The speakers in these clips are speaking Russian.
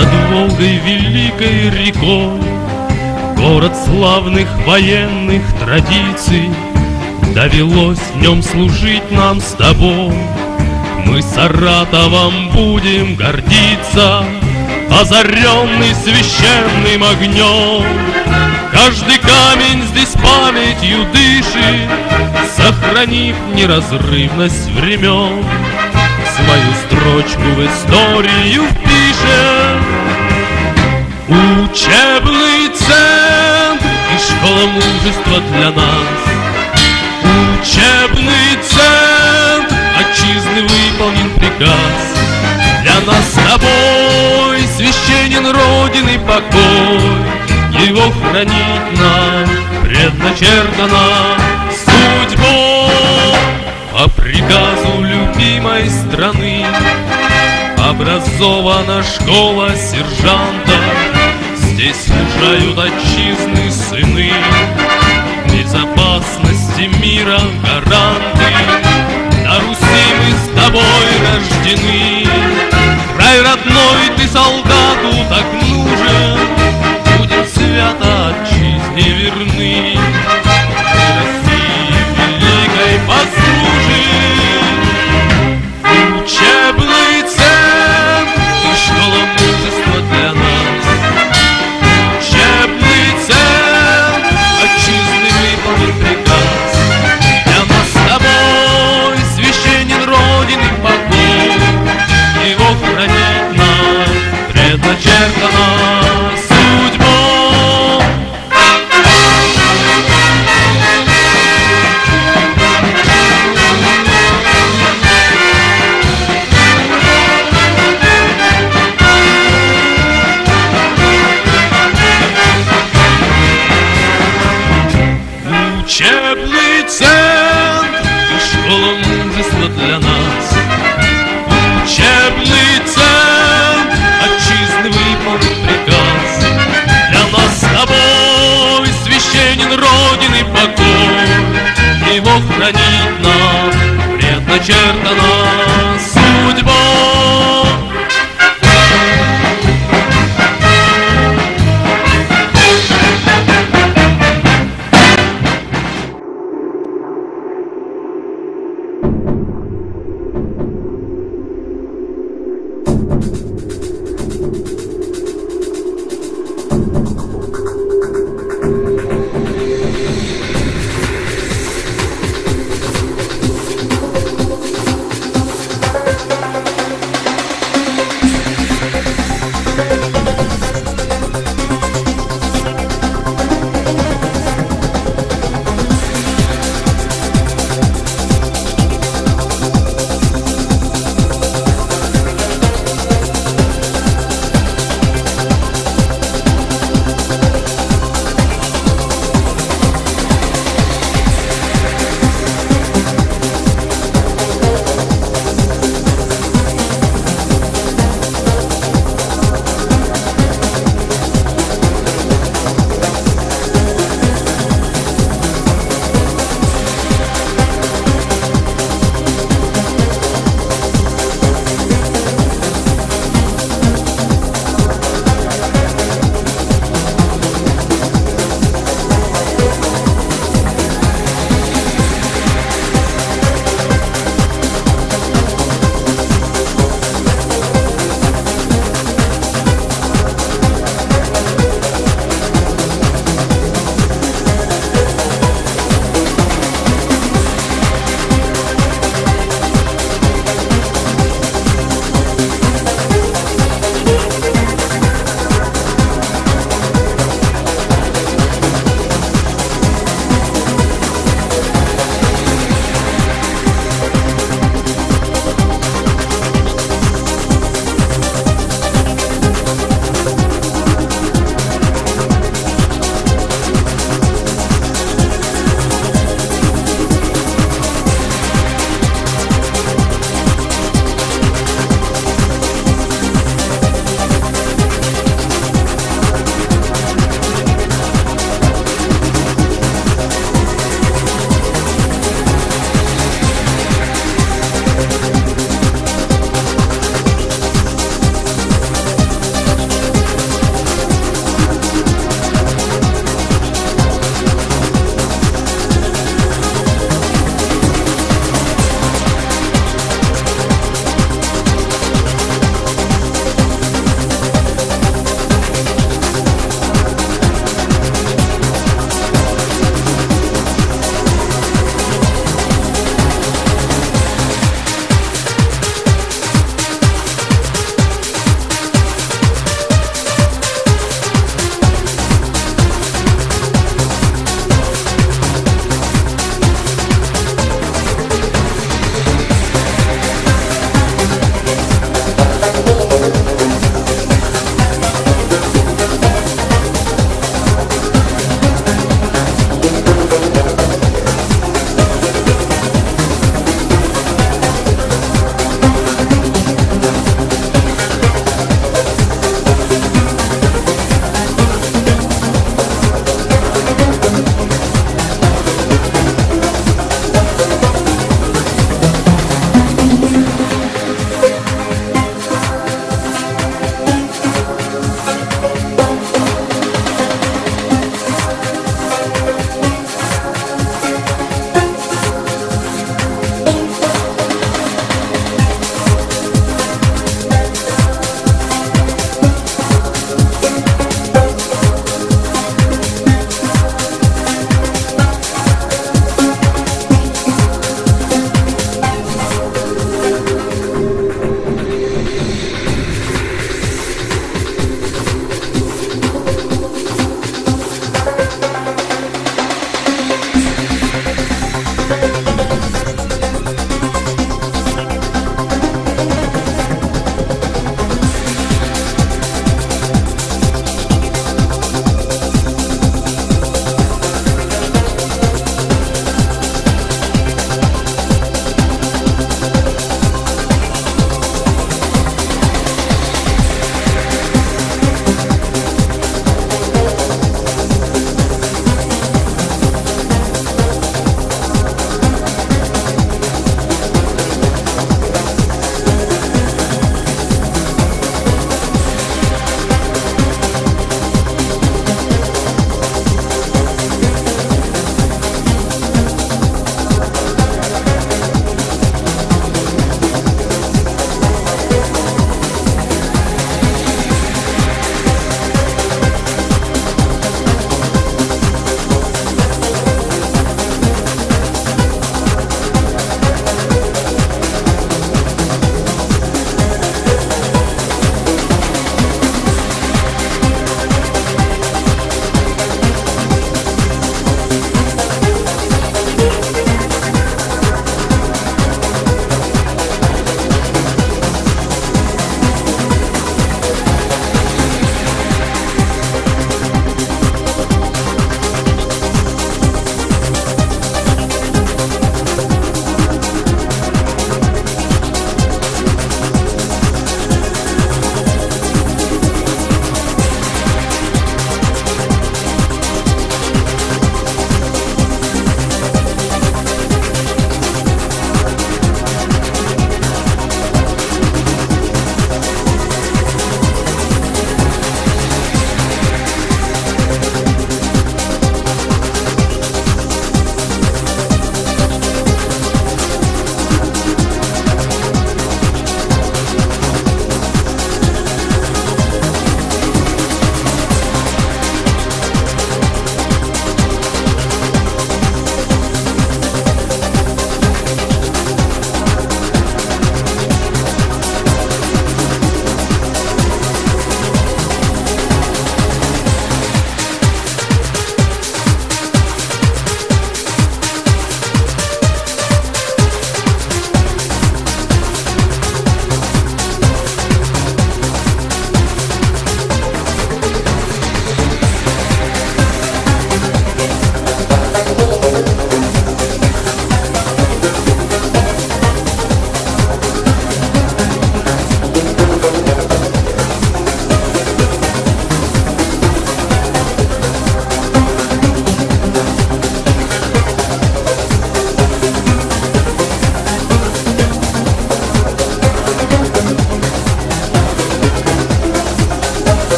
Над Волгой великой рекой, город славных военных традиций, довелось в нем служить нам с тобой. Мы Саратовом будем гордиться, озаренный священным огнем. Каждый камень здесь памятью дышит, сохранив неразрывность времен. Свою строчку в историю впишем учебный центр и школа мужества для нас. Учебный центр отчизны выполнен приказ. Для нас с тобой священен Родины покой, его хранить нам предначертано судьбой. По приказу любимой страны образована школа сержантов. Здесь служают отчизны сыны, безопасности мира гаранты. На Руси мы с тобой рождены, край родной ты солдату так нужен. Будем свято отчизне верны, России великой послужим. Учебный центр и школа мужества для нас. Учебный центр отчизны выполнен приказ. Для нас с тобой священен Родины покой, его хранить нам предначертано судьбой. Учебный центр и школа мужества для нас. Учебный центр отчизны выполнен приказ. Для нас с тобой священен Родины покой, его хранить нам предначертано судьбой.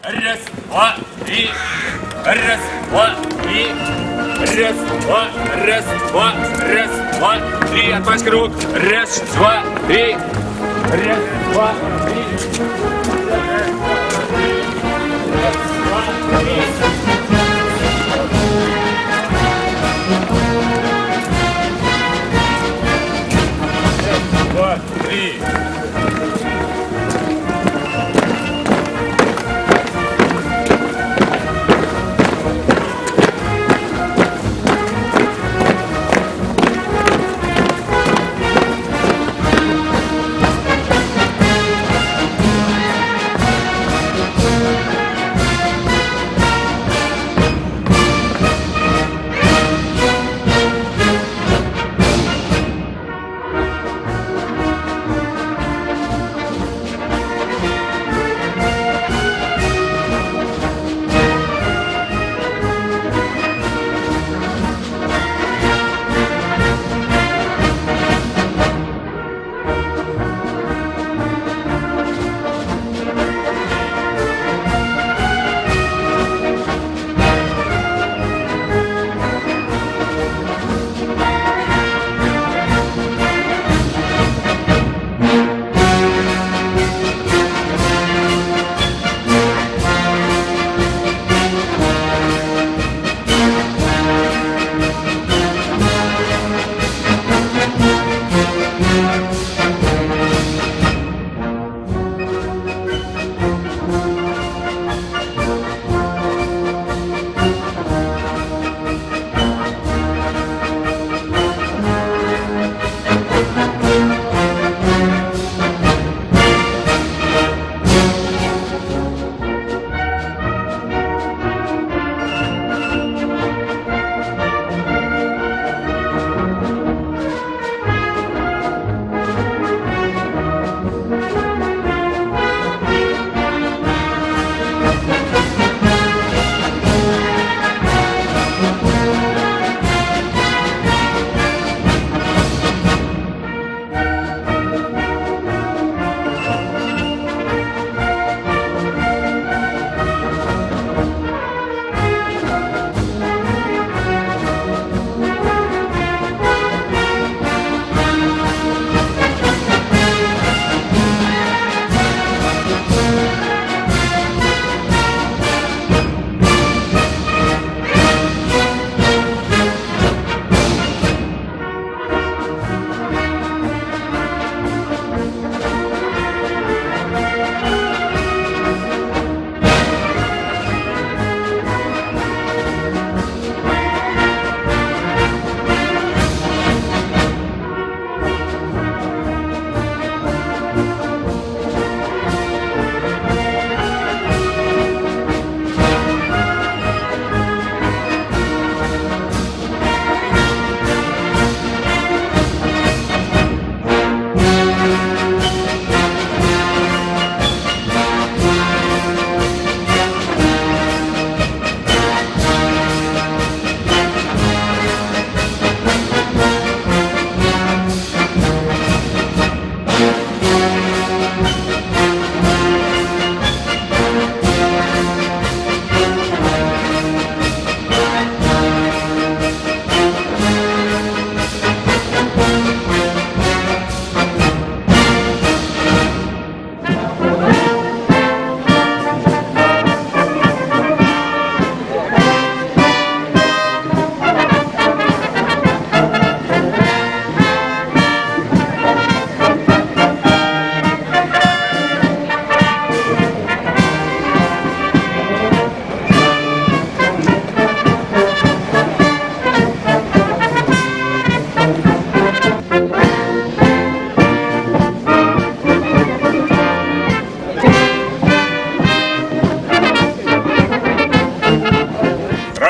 Раз, два, три. Раз, два, три. Раз, два, раз, два, раз, два, три. Отпачка рук. Раз, два, три. Раз, два, три. Раз, два, три. Раз, два, три.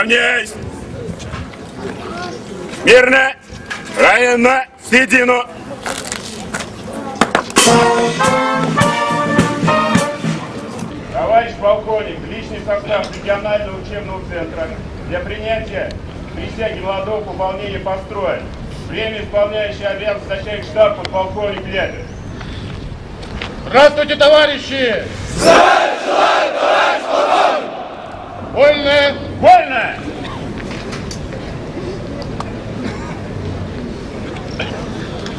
Равняйсь! Мирно! Равно! В середину! Товарищ полковник, личный состав регионального учебного центра для принятия присяги молодого пополнения построен. Время исполняющий обязанности начальник штаба подполковник Ляпин. Здравствуйте, товарищи! Здравия желаю, товарищ полковник! Вольно! Вольно!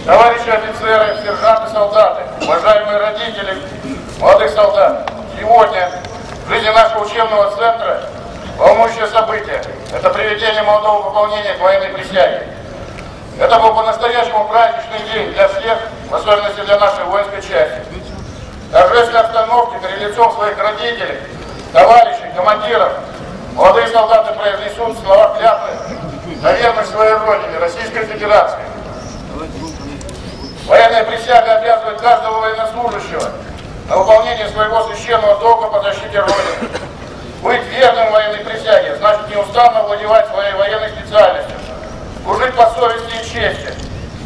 Товарищи офицеры, сержанты, солдаты, уважаемые родители, молодых солдат, сегодня в жизни нашего учебного центра волнующее событие. Это приведение молодого пополнения к военной присяге. Это был по-настоящему праздничный день для всех, в особенности для нашей воинской части. В торжественной обстановке перед лицом своих родителей, товарищей, командиров, молодые солдаты произнесут слова клятвы на верность своей родине, Российской Федерации. Военная присяга обязывает каждого военнослужащего на выполнение своего священного долга по защите Родины. Быть верным военной присяге значит неустанно владевать своей военной специальностью, служить по совести и чести,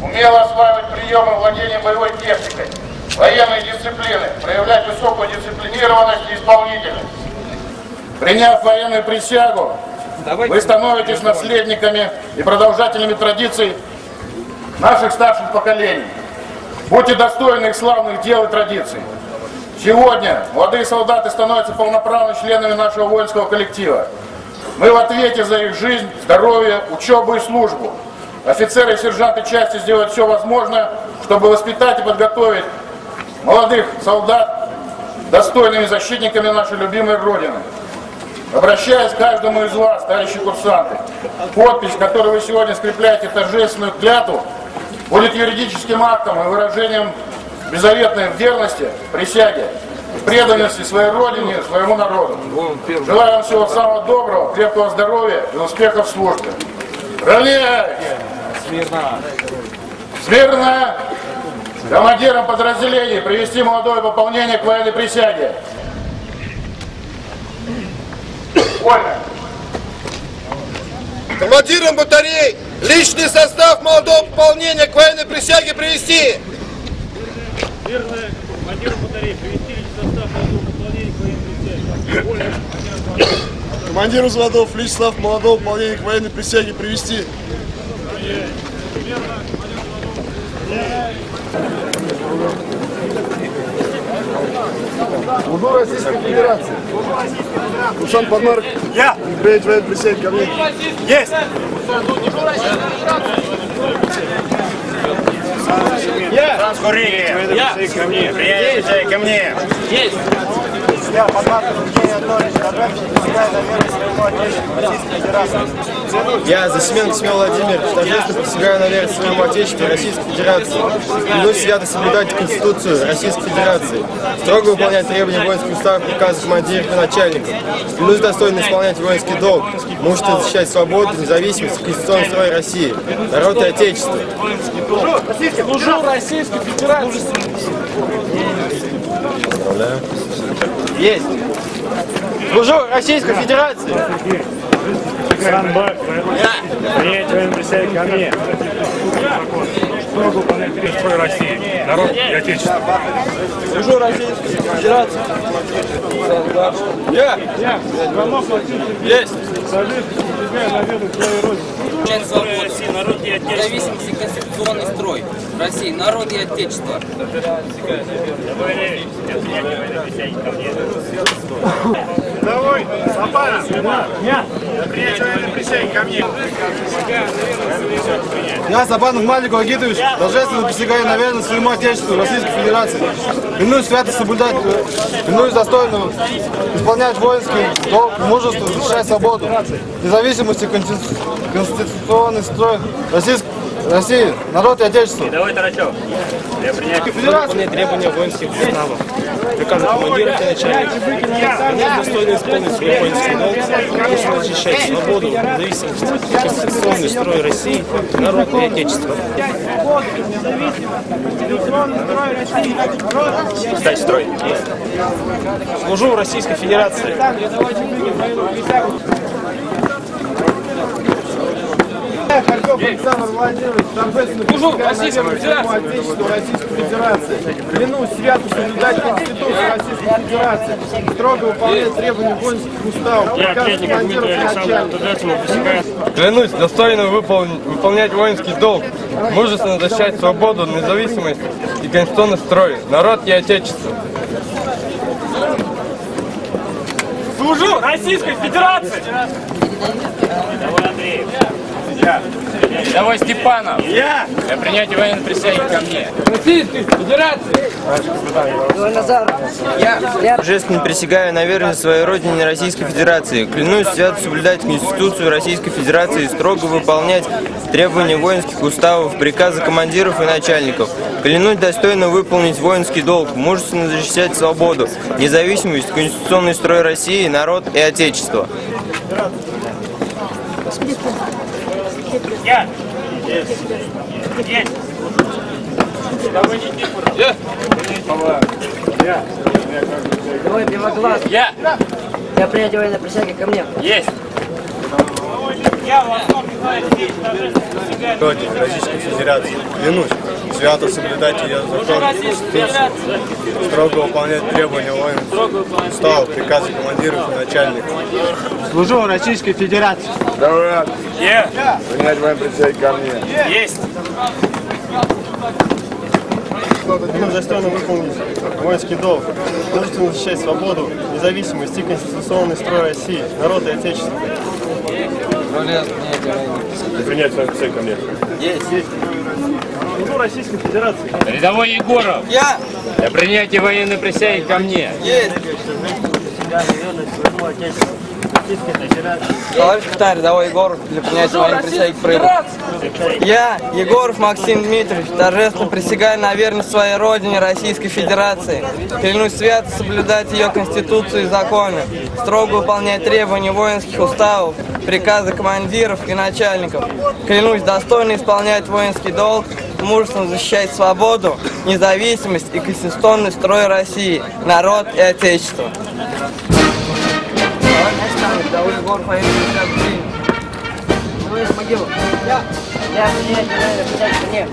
умело осваивать приемы владения боевой техникой, военной дисциплины, проявлять высокую дисциплинированность и исполнительность. Приняв военную присягу, вы становитесь наследниками и продолжателями традиций наших старших поколений. Будьте достойны их славных дел и традиций. Сегодня молодые солдаты становятся полноправными членами нашего воинского коллектива. Мы в ответе за их жизнь, здоровье, учебу и службу. Офицеры и сержанты части сделают все возможное, чтобы воспитать и подготовить молодых солдат достойными защитниками нашей любимой Родины. Обращаясь к каждому из вас, товарищи курсанты, подпись, которую вы сегодня скрепляете торжественную клятву, будет юридическим актом и выражением беззаветной верности, присяги, преданности своей Родине, своему народу. Желаю вам всего самого доброго, крепкого здоровья и успехов в службе. Равняй! Смирно! Смирно! Командирам подразделений привести молодое пополнение к военной присяге. Вольно! Командирам батарей личный состав молодого пополнения к военной присяге привести. Верно, командирам батареи привести личный состав молодого пополнения к военной присяге. Командиру взводов личный состав молодого пополнения к военной присяге привести. Служу Российской Федерации. Курсант Подмарк. Я! Принять военную присягу ко мне. Есть! Я! Транскурики! Я! Ко мне! Приезжай ко мне! Есть! Я, Подмарк Евгений Анатольевич, присягаю на верность своему Отечеству Российской Федерации. Я, Засименко Семен Владимир, торжественно присягаю на верность своему Отечеству и Российской Федерации. Клянусь свято соблюдать Конституцию Российской Федерации, строго выполнять требования воинских уставов, приказы командиров и начальников. Клянусь достойно исполнять воинский долг, мужественно защищать свободу, независимость и конституционный строй России, народ и Отечество. Служу Российской Федерации! Поздравляю. Есть! Служу Российской Федерации! Санбак! Принять военную присягу ко мне! Строй России! Народ и Отечество! Служу Российской Федерации! Я! Есть! Часть свободы, независимость и конституционный строй России, народ и Отечество. Давай, Сапара! Принять военную присягу ко мне! Я, Сапанов Малик Вагитович, торжественно присягаю на верность своему Отечеству Российской Федерации. Клянусь свято соблюдать, клянусь достойно исполнять воинский долг, мужество, защищать свободу, независимость и конституционный строй России, народ и Отечество. Давай, Тарачев! Я принять Выполнять требования воинских уставов, приказы командиров и начальников. Клянусь достойно исполнить свой воинский долг, мужественно защищать свободу, независимость, конституционный строй России, народ и Отечество. Кстати, строй! Служу Российской Федерации. Я, Харьков Александр Владимирович, торжественно присягаю на верность своему Отечеству Российской Федерации. Клянусь свято соблюдать Конституцию Российской Федерации, строго выполнять требования воинских уставов, приказов командиров и начальников. Клянусь достойно выполнять воинский долг, мужественно защищать свободу, независимость и конституционный строй, народ и отечество. Служу Российской Федерации! Давай, Степанов! Я! Для принятия военной присяги ко мне. Российской Федерации! Я торжественно присягаю на верность своей родине Российской Федерации. Клянусь свято соблюдать Конституцию Российской Федерации и строго выполнять требования воинских уставов, приказы командиров и начальников. Клянусь достойно выполнить воинский долг, мужественно защищать свободу, независимость, конституционный строй России, народ и отечество. Я! Есть! Есть! Давай, Белоглаз. Я! Я принятие военной присяги ко мне. Есть! Родине Российской Федерации. Клянусь свято соблюдать ее законы, Конституцию, строго выполнять требования воинских уставов, приказы командиров и начальников. Служу Российской Федерации. Давай, Я! принять военную присягу ко мне. Есть! Клянусь достойно выполнить воинский долг, мужественно защищать свободу, независимость и конституционный строй России, народ и отечество. Принять свою присягу ко мне. Служу Российской Федерации. Рядовой Егоров! Я! Для принятия военной присяги ко мне. Есть! Товарищ Капитан, рядовой Егоров, для принятия военной присяги к прыгу. Я, Егоров Максим Дмитриевич, торжественно присягаю на верность своей родине Российской Федерации. Клянусь свято соблюдать ее Конституцию и законы, строго выполнять требования воинских уставов, приказы командиров и начальников. Клянусь достойно исполнять воинский долг, мужественно защищать свободу, независимость и конституционный строй России, народ и отечество. Ну, из могилы. Я принятие военной присяги ко мне.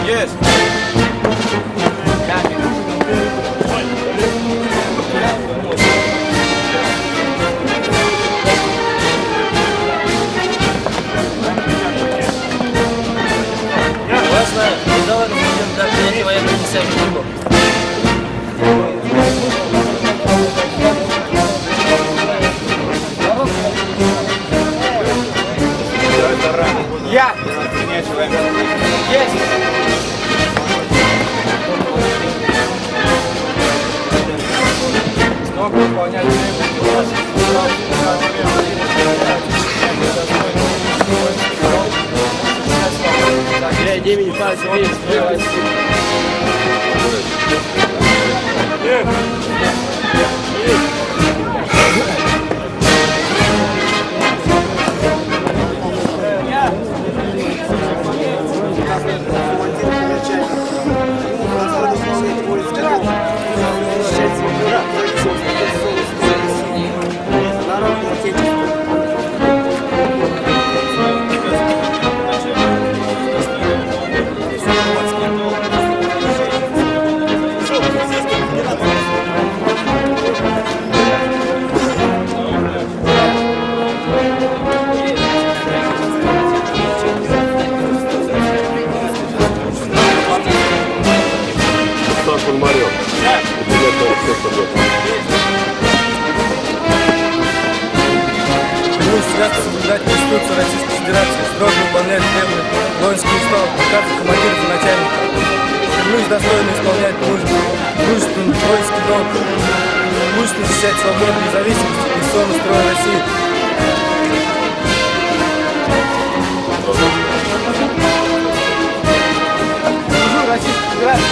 Есть! Я! Есть! Строго выполнять свято соблюдать Конституцию Российской Федерации, строго выполнять требования воинских уставов, приказов командиров и начальников. Клянусь достойно исполнять мужественный воинский долг, мужественно защищать свободу, независимость и конституционный строй России. Служу Российской Федерации.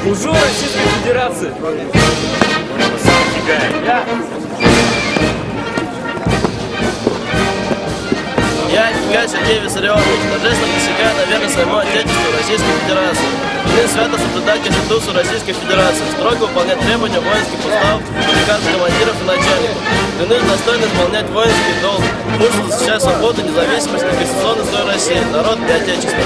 Служу Российской Федерации! Я! Я, Николай Сергей Виссарионович, торжественно присягаю на верность своему Отечеству Российской Федерации. Клянусь свято соблюдать Конституцию Российской Федерации, строго выполнять требования воинских уставов, приказов командиров и начальников. Клянусь достойно исполнять воинский долг, мужественно защищать свободу, независимость и конституционный строй России, народ и Отечество.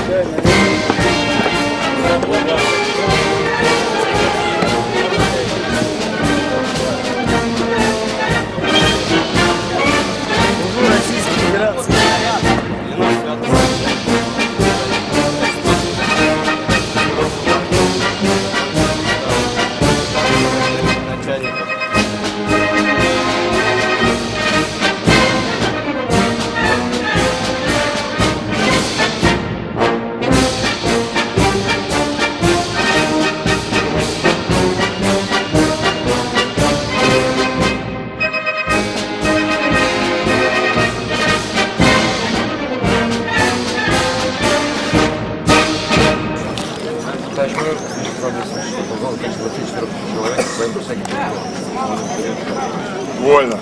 Вольно.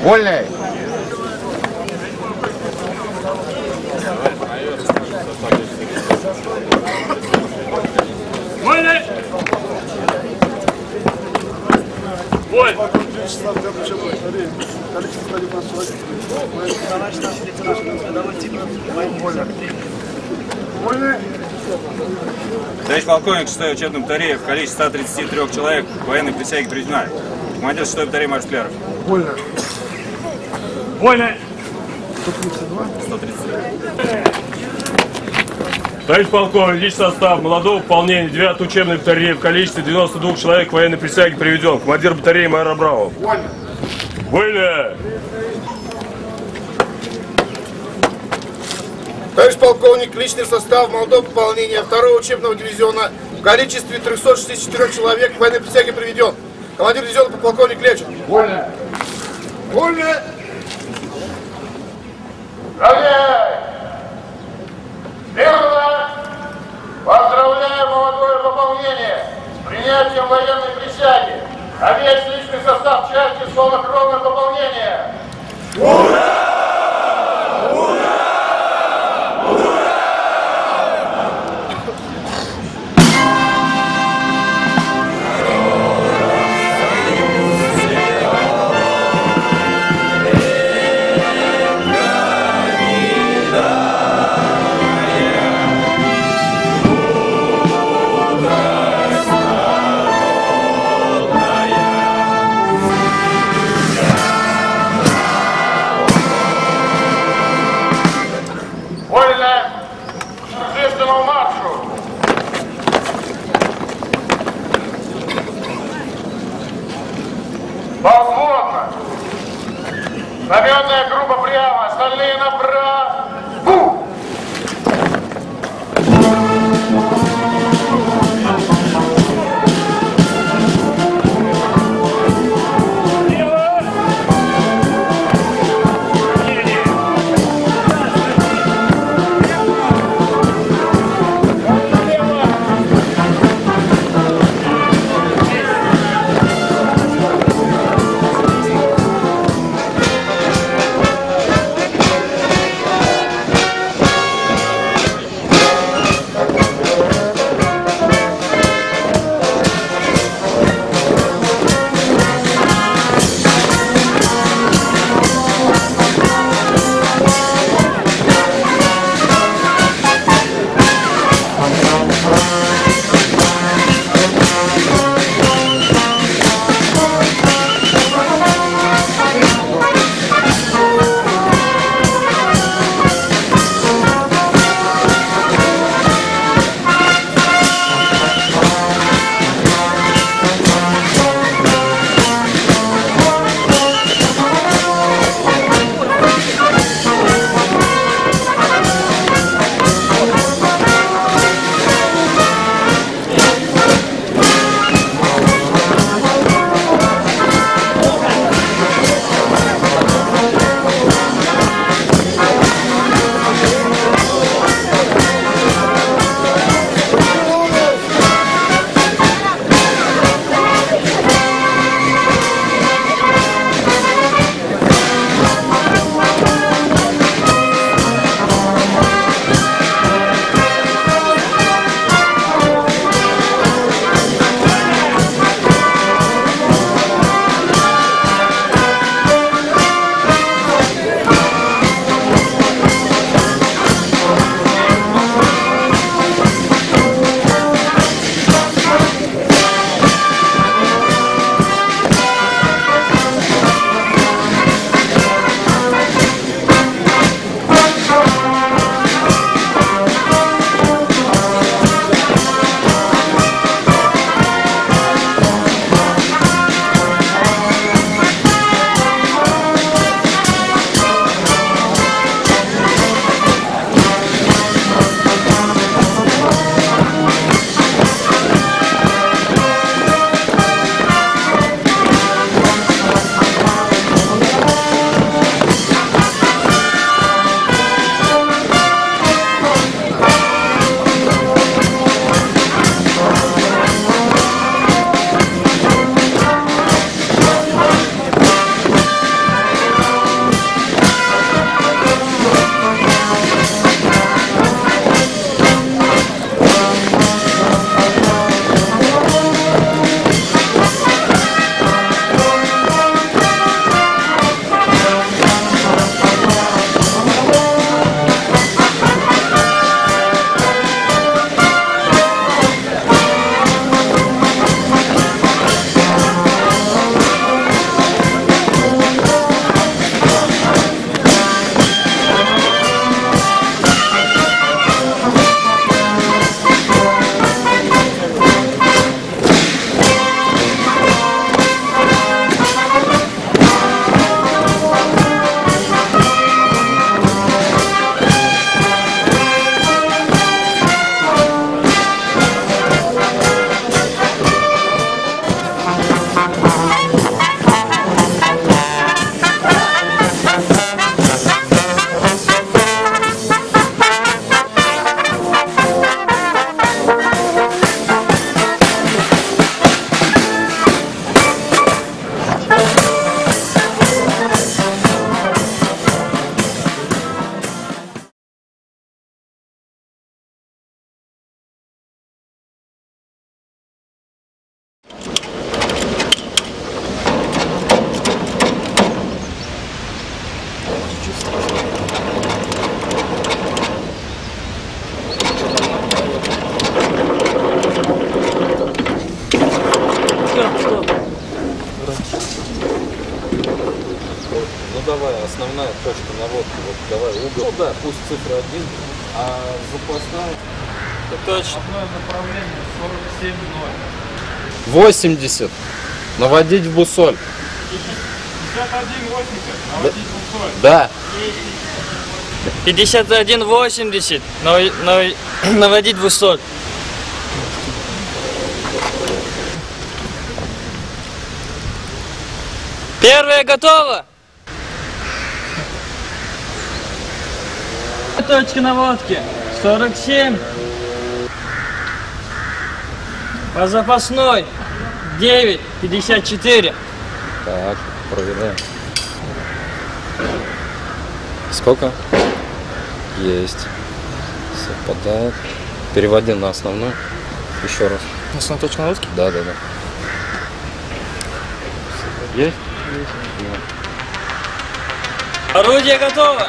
Вольный. Вольный. Вольный. Товарищ полковник 6-й учебной батареи в количестве 133 человек военной присяги признали. Командир 6-й батареи Марскляров. Вольно. Вольно. 133. Товарищ полковник, личный состав молодого пополнения 9-й учебной батареи в количестве 92 человек военной присяги приведен. Командир батареи майор Абрамов. Вольно. Вольно. Товарищ полковник, личный состав молодого пополнения 2-го учебного дивизиона в количестве 364 человек военной присяги приведен. Командир дивизиона подполковник Лечин. Вольно. Вольно. Равняй! Верно! Поздравляю молодое пополнение с принятием военной присяги. А весь личный состав части словно-кровное пополнение. Ура! Знаменная группа прямо, остальные направо. Стоп. Ну давай, основная точка наводки. Вот давай угол. Ну да, пусть цифра 1, а запасная. Точно. Основное направление 47,0. 80. Наводить в бусоль. 51,80. Наводить в бусоль. Да. 51,80. Наводить высот. Первая готова. Точка наводки 47. По запасной 9,54. Так, проверяем. Сколько? Есть. Совпадает. Переводи на основной. Еще раз. Основная точка наводки? Да. Есть? Орудие готово.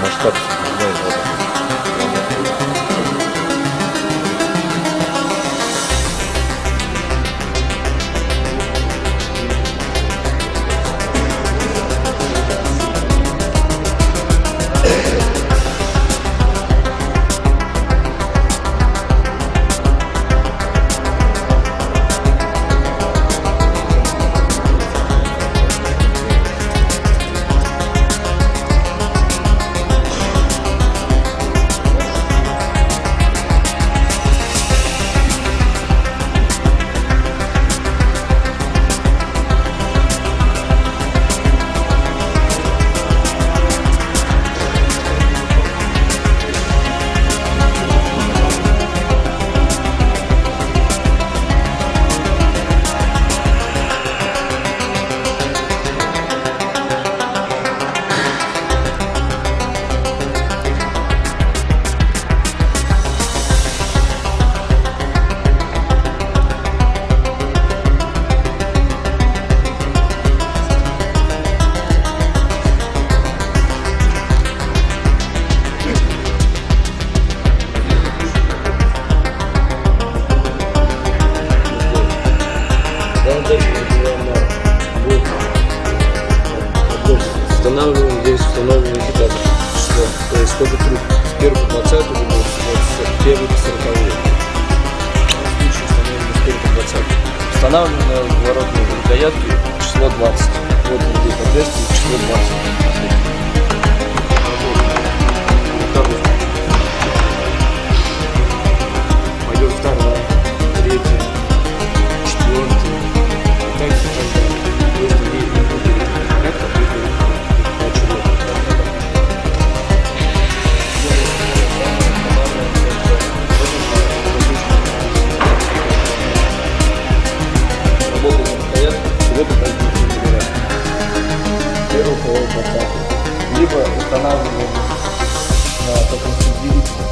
Масштаб. Устанавливаем здесь установленный индикатор. То есть сколько труб с 1 по 20 будет с 1 по 40. Установлено с 1 по 20. Установлено в воротной рукоятке число 20. Вот он здесь отверстие, число 20. Пойдет вторая, третья, четвертая. И так далее. Просто видно, либо устанавливаем на топливный двигатель.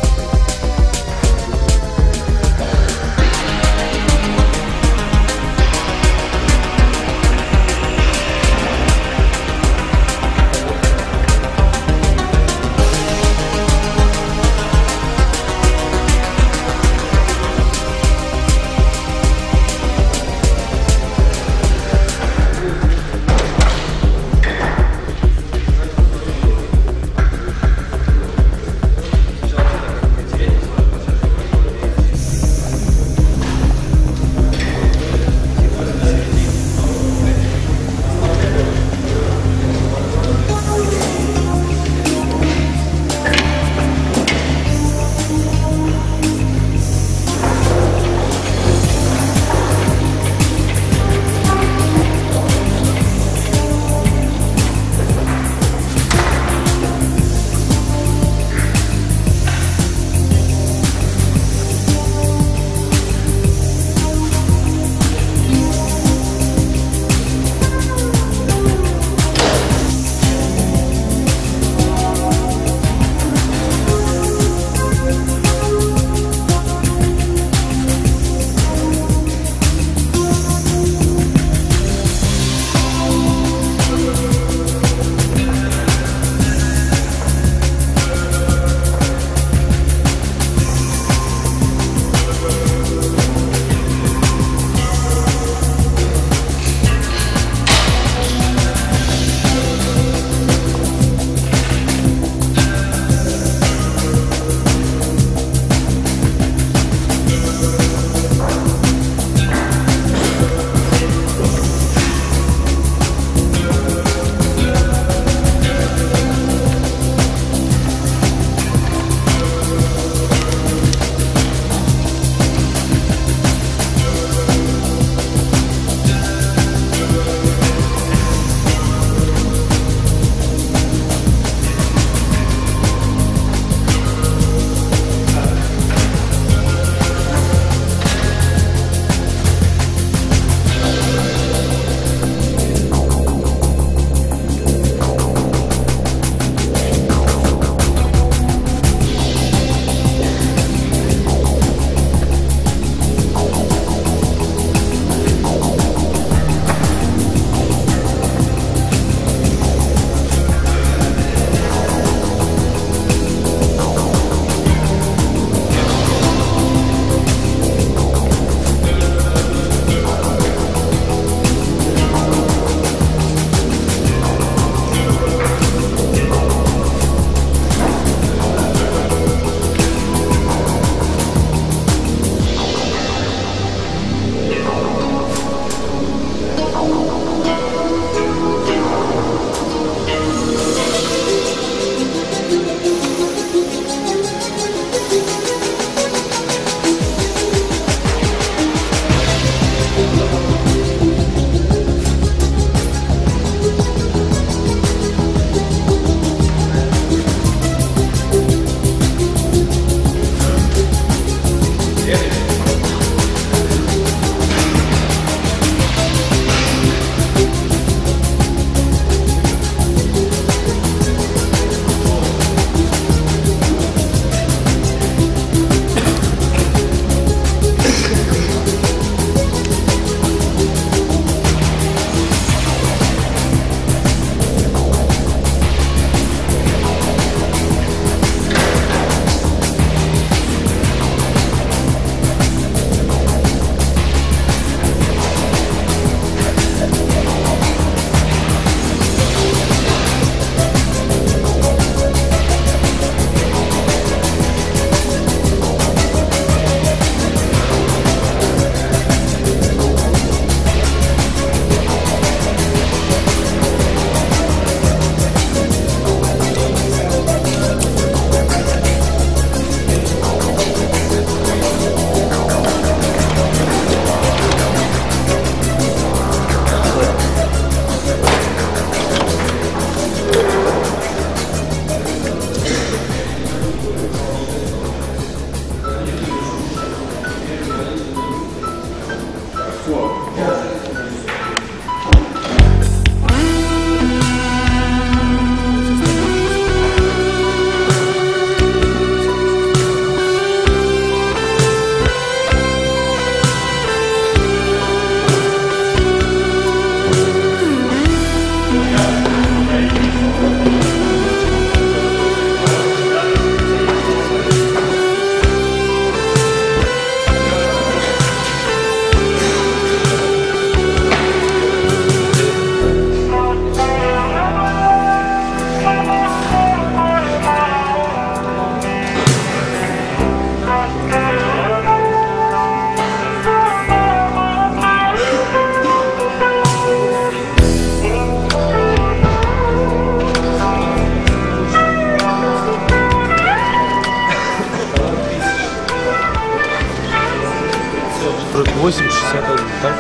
61, так?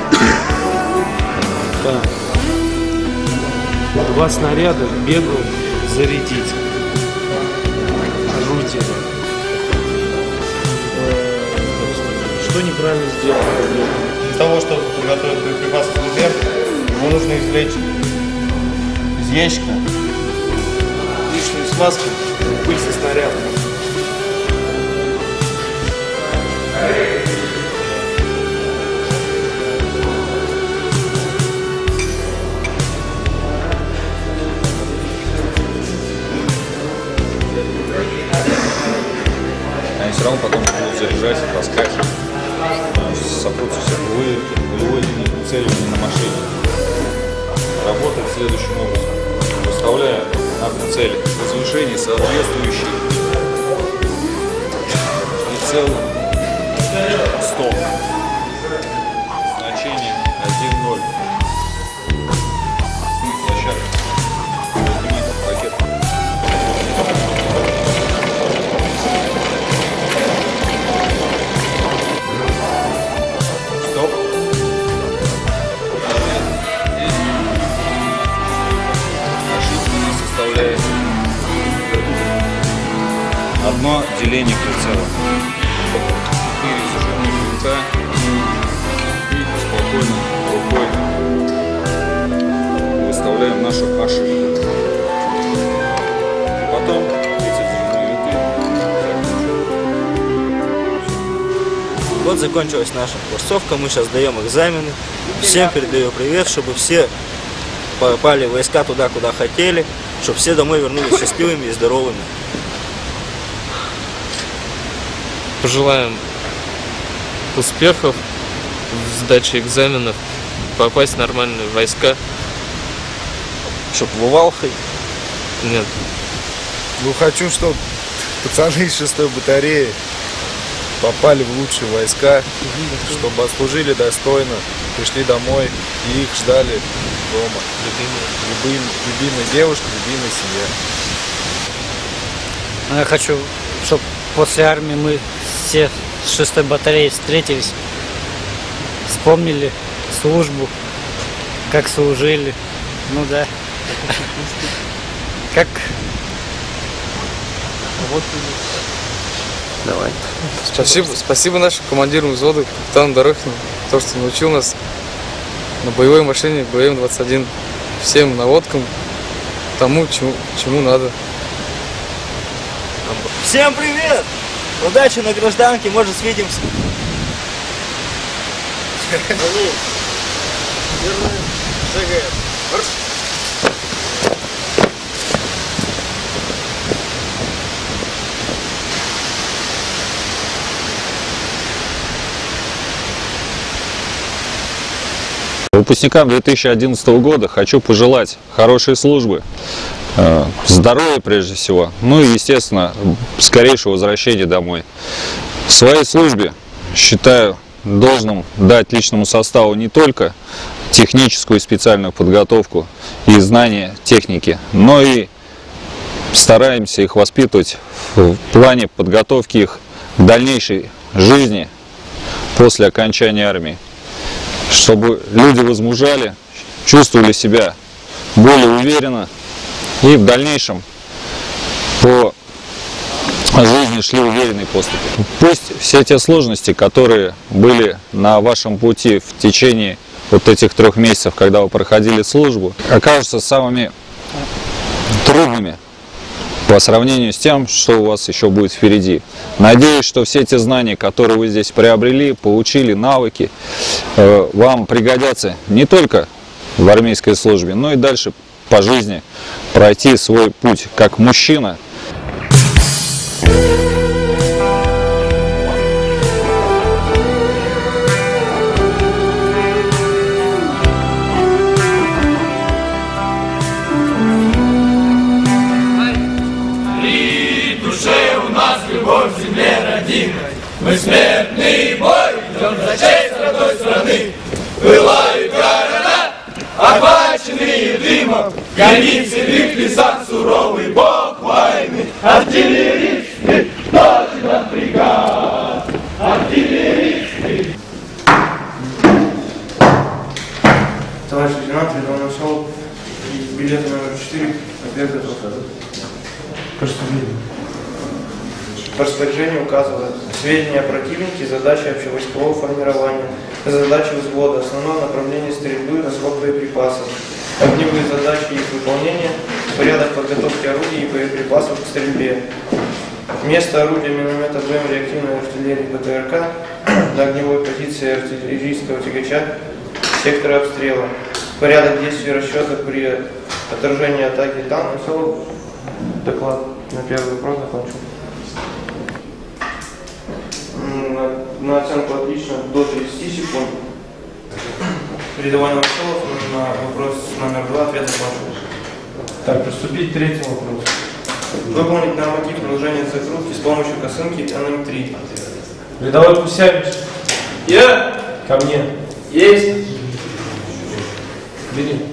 Так. 2 снаряда бегал зарядить. Орудие. Что неправильно сделал? Для того, чтобы подготовить боеприпасы к РДР, ему нужно извлечь из ящика лишнюю смазку, пыль со снаряда. Они все равно потом будут заряжать, таскать, сопрутся все полевой линии прицеливания на машине. Работает следующим образом. Выставляя на прицеле возвышение, соответствующее прицелу 100. Значение 1-0. Площадка. Пакет. Стоп. Ошибка не составляет одно деление прицела. 4 зажимных винта и спокойно рукой выставляем нашу ошибку. Потом эти зажимные винты закручиваем. Вот закончилась наша курсовка, мы сейчас даем экзамены. Всем передаю привет, чтобы все попали в войска туда, куда хотели, чтобы все домой вернулись счастливыми и здоровыми. Пожелаем успехов в сдаче экзаменов, попасть в нормальные войска. Чтоб вывалхой? Нет. Ну, хочу, чтобы пацаны из 6-й батареи попали в лучшие войска, чтобы отслужили достойно, пришли домой и их ждали дома. Любимая девушка, любимая семья. Я хочу, чтобы после армии мы все с 6-й батареей встретились, вспомнили службу, как служили. Ну да. Как... Давай. Спасибо нашему командиру взвода, капитану Дорохину, то, что научил нас на боевой машине БМ-21 всем наводкам, тому, чему надо. Всем привет! Удачи на гражданке, может, свидимся. Выпускникам 2011 года хочу пожелать хорошей службы, здоровья прежде всего, ну и, естественно, скорейшего возвращения домой. В своей службе считаю должным дать личному составу не только техническую и специальную подготовку и знания техники, но и стараемся их воспитывать в плане подготовки их к дальнейшей жизни после окончания армии, чтобы люди возмужали, чувствовали себя более уверенно и в дальнейшем по жизни шли уверенной поступью. Пусть все те сложности, которые были на вашем пути в течение вот этих 3 месяцев, когда вы проходили службу, окажутся самыми трудными по сравнению с тем, что у вас еще будет впереди. Надеюсь, что все те знания, которые вы здесь приобрели, получили, навыки, вам пригодятся не только в армейской службе, но и дальше по жизни пройти свой путь как мужчина. Мы смертный бой идем за честь родной страны. Пылают города, охваченные дымом. Горит в седых лесах суровый бог войны. Артиллеристы, носит нам приказ. Артиллеристы. стол и билет номер 4 ответ готов. По распоряжению указывают сведения о противнике, задачи общевойскового формирования, задачи взвода, основное направление стрельбы, расход боеприпасов, огневые задачи и их выполнения, порядок подготовки орудий и боеприпасов к стрельбе, место орудия миномета БМ реактивной артиллерии ПТРК на огневой позиции артиллерийского тягача, сектора обстрела, порядок действий расчета при отражении атаки танка. Все, доклад на первый вопрос закончил. На оценку отлично до 30 секунд. Рядовой Новоселов на вопрос номер 2 ответ закончил. Так, приступить к третьему вопросу. Выполнить норматив приложения закрутки с помощью косынки НМ3. Рядовой Кусявич. Я. Ко мне. Есть. Бери.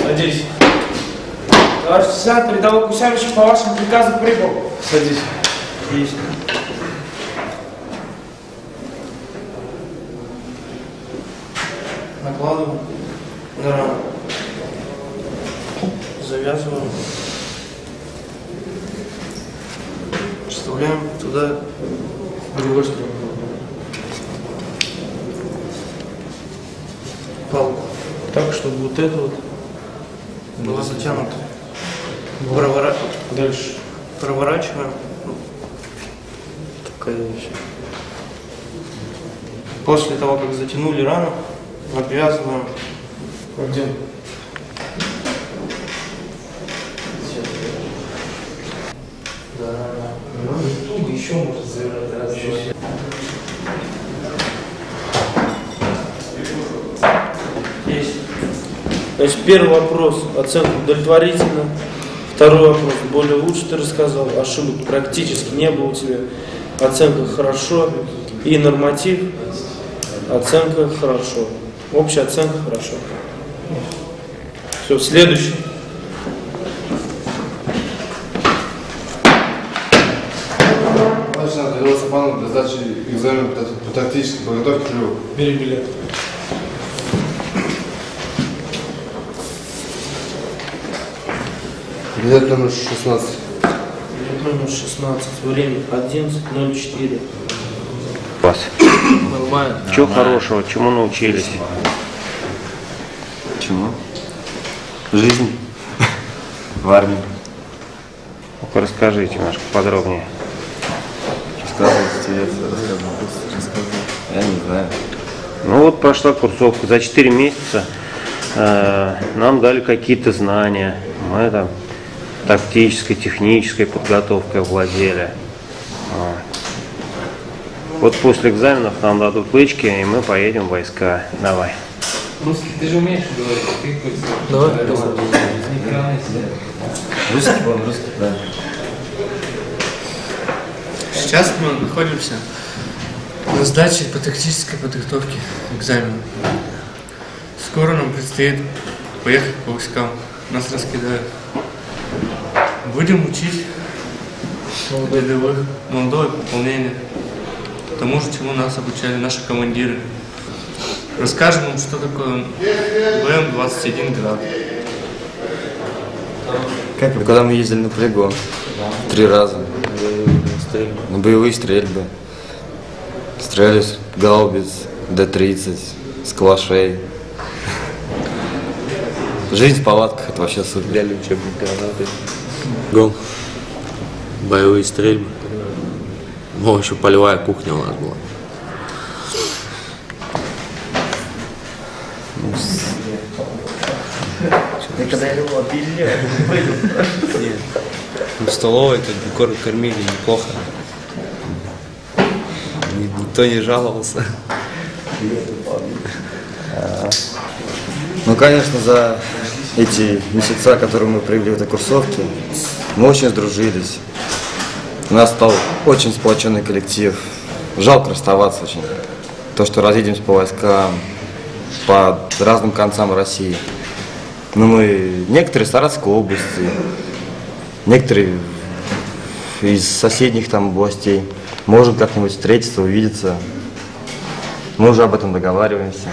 Садись. Товарищ лейтенант, рядовой Кусявич по вашему приказу прибыл. Садись. Есть. Накладываем на рану. Завязываем. Вставляем туда другой сторону. Палку. Так, чтобы вот это вот было затянуто. Дальше. Проворачиваем. Такая вещь. После того, как затянули рану, обвязываем. Где? Да, еще может завязать. Есть. Значит, первый вопрос. Оценка удовлетворительна. Второй вопрос. Более лучше ты рассказал. Ошибок практически не было у тебя. Оценка хорошо. И норматив. Оценка хорошо. Общая оценка хорошо. Все, следующий. Начинаю тренироваться планом для сдачи экзамена по тактической подготовке к КРУ. Бери билет. Билет номер 16. Билет номер 16. Время 11:04. Вас. Нормально. Чего хорошего? Чему научились? Чему? Жизнь в армии. Ну-ка расскажите немножко подробнее. Рассказывайте, я не знаю. Ну вот прошла курсовка. За 4 месяца нам дали какие-то знания. Мы там тактической, технической подготовкой владели. Вот после экзаменов нам дадут лычки, и мы поедем в войска. Давай. Русский ты же умеешь говорить? Ты давай. Русский, да. Сейчас мы находимся на сдаче по тактической подготовке экзамена. Скоро нам предстоит поехать по войскам. Нас раскидают. Будем учить рядовых, молодое пополнение. Тому же, чему нас обучали наши командиры. Расскажем им, что такое БМ-21 «Град». Когда мы ездили на полигон 3 раза на боевые стрельбы, стреляли с гаубиц, Д-30, с калашей. Жизнь в палатках — это вообще супер. Стреляли учебные гранаты. Гон. Боевые стрельбы. Ну, еще полевая кухня у нас была. Ты когда его обидели, нет. В столовой кормили неплохо. Никто не жаловался. Ну, конечно, за эти месяца, которые мы провели в этой курсовке, мы очень сдружились. У нас стал очень сплоченный коллектив. Жалко расставаться очень. То, что разъедемся по войскам, по разным концам России. Но мы, некоторые из Саратовской области, некоторые из соседних там областей. Можем как-нибудь встретиться, увидеться. Мы уже об этом договариваемся.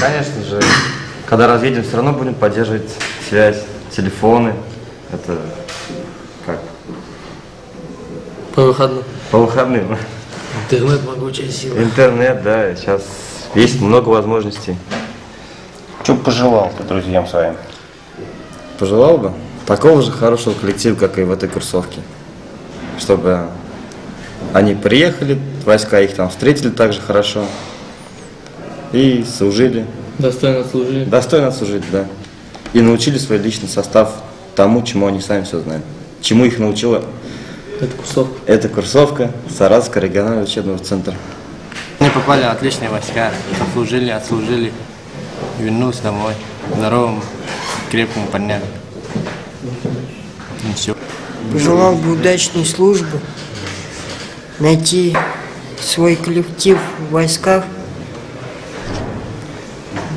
Конечно же, когда разъедем, все равно будем поддерживать связь, телефоны. Это как? По выходным. По выходным. Интернет могучая сила. Интернет, да, сейчас есть много возможностей. Что бы пожелал ты друзьям своим? Пожелал бы такого же хорошего коллектива, как и в этой курсовке. Чтобы они приехали, войска их там встретили так же хорошо и служили. Достойно отслужили. Достойно отслужили, да. И научили свой личный состав тому, чему они сами все знают. Чему их научила эта курсовка Саратовского регионального учебного центра. Они попали в отличные войска, отслужили, вернулись домой здоровым, крепким парням. И все. Пожелал бы удачной службы, найти свой коллектив в войсках,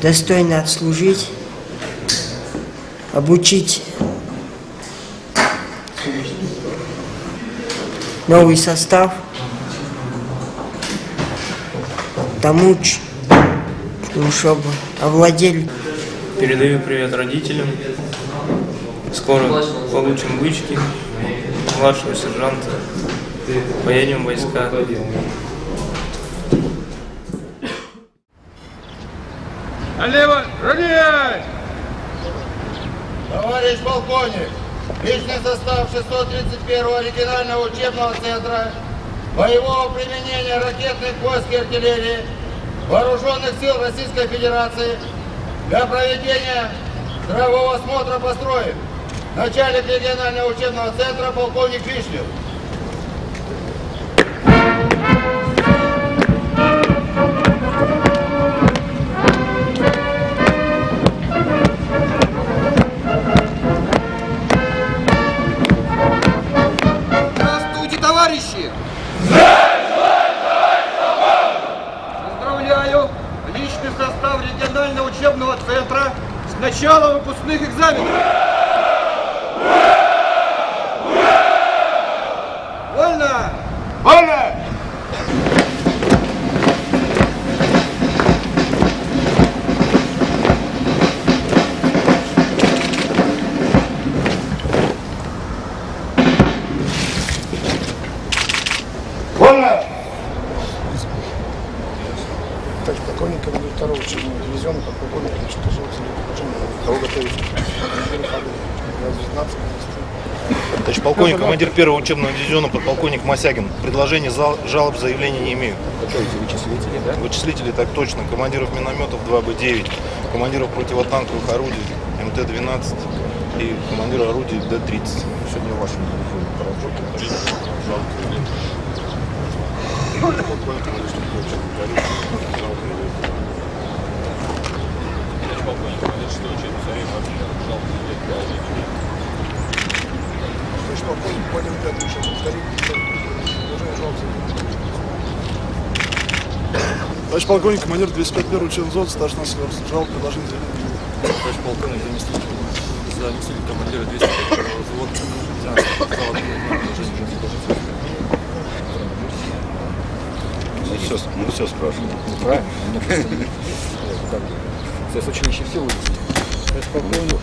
достойно отслужить, обучить новый состав тому, чтобы овладели. Передаю привет родителям. Скоро получим бычки младшего сержанта. Поедем в войска. Налево, равнять! Товарищ полковник, личный состав 631-го регионального учебного центра боевого применения ракетных войск и артиллерии Вооруженных сил Российской Федерации для проведения здравого осмотра построек. Начальник регионального учебного центра полковник Вишнев. Здравствуйте, товарищи! Поздравляю личный состав регионального учебного центра с начала выпускных экзаменов. Вольно! Вольно! Вольно! Товарищ полковник, командир 2-го учебного дивизиона, подполковник кого готовить? Товарищ полковник, командир 1-го учебного дивизиона, подполковник Мосягин. Предложений, жалоб, заявлений не имею. Готовите вычислители, да? Вычислители, так точно. Командиров минометов 2Б9, командиров противотанковых орудий МТ-12 и командира орудий Д-30. Сегодня в вашем дивизионе по разжоге жалоб заявлений. Полковник, командир 4-го учебного дивизиона, жалоб заявлений. Товарищ полковник, командир 6-го учебного дивизиона, жалоб заявлений. Товарищ полковник, командир 5-го учебного дивизиона, Товарищ полковник, командир 251-го учебного взвода, старший наследник, жалоб, предложение заявления. Товарищ полковник, заместитель командира 251-го взвода, ну все спрашиваю. Правильно? Мне просто сейчас училище все выяснили. Товарищ полковник,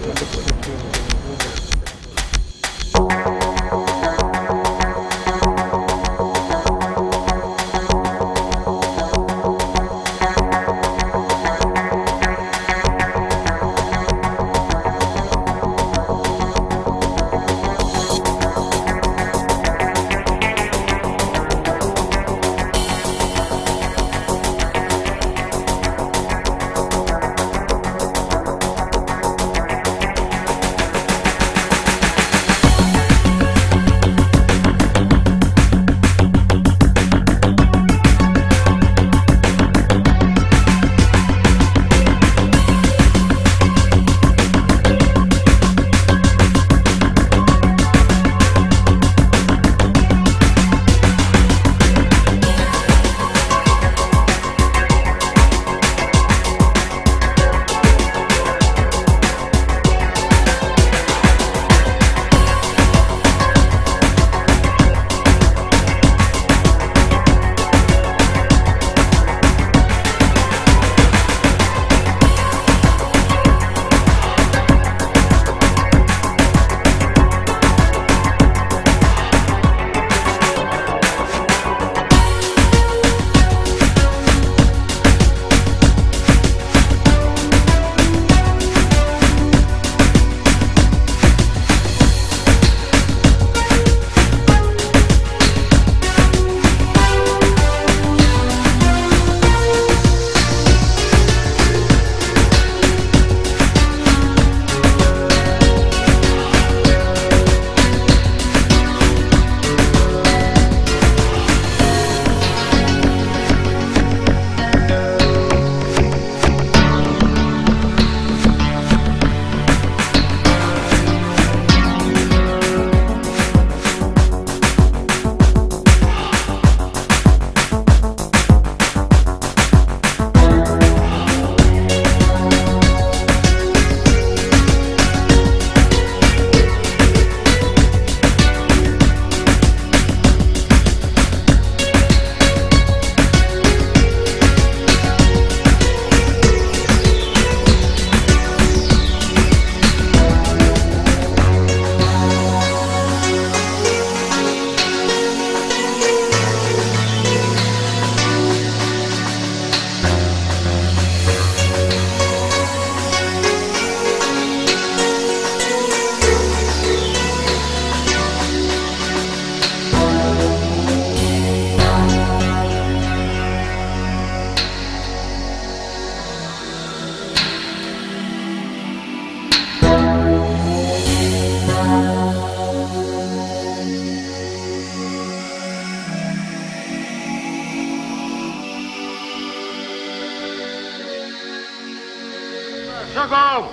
шагом!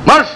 Марш!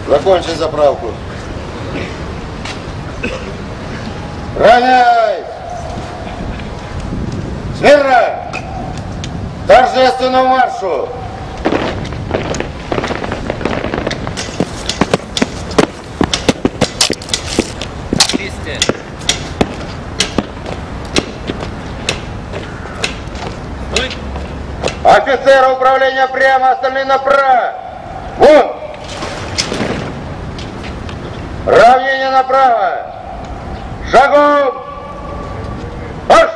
Закончить заправку. Равняй! Смирно! Торжественному маршу! Офицеры управления прямо, остальные направо! Вон! Равнение направо! Шагом! Марш!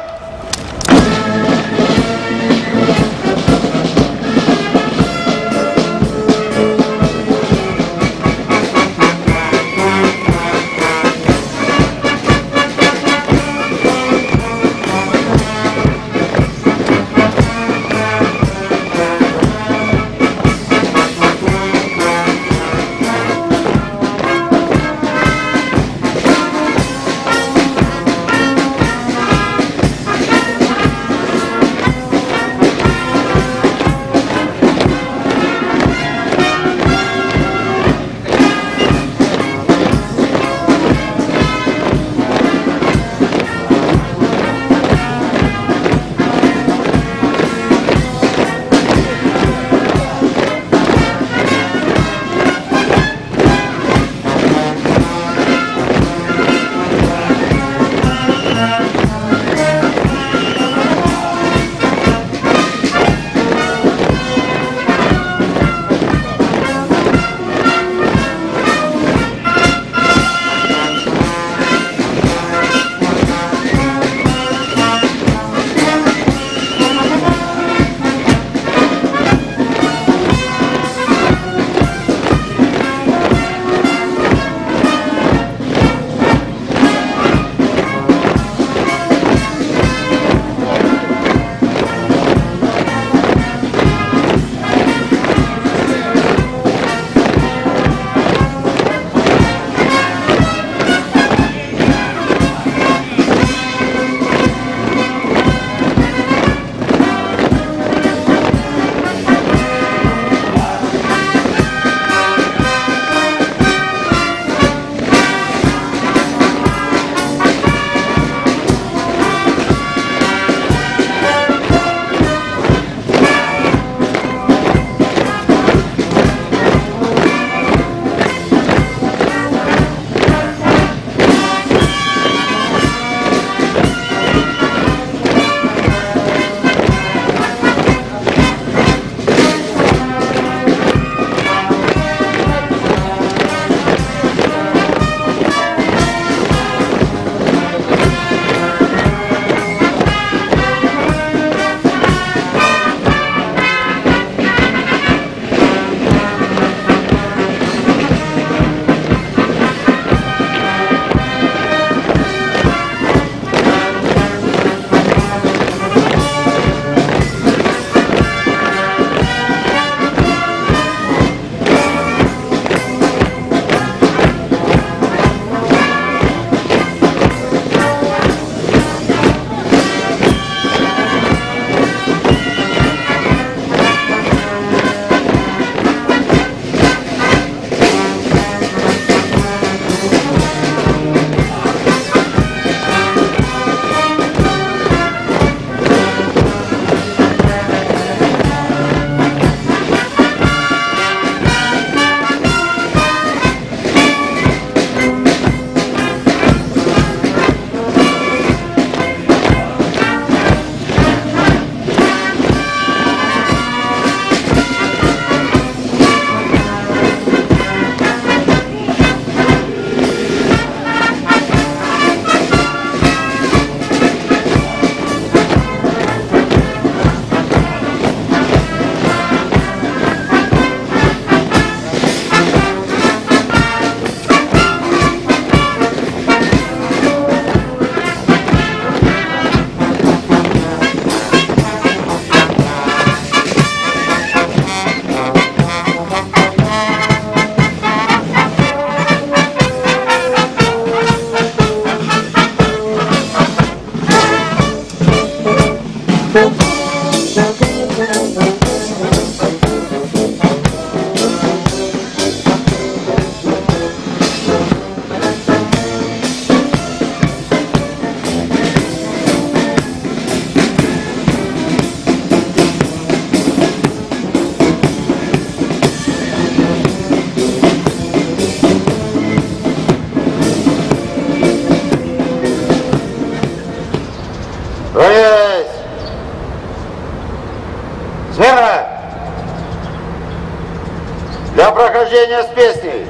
Для прохождения с песней.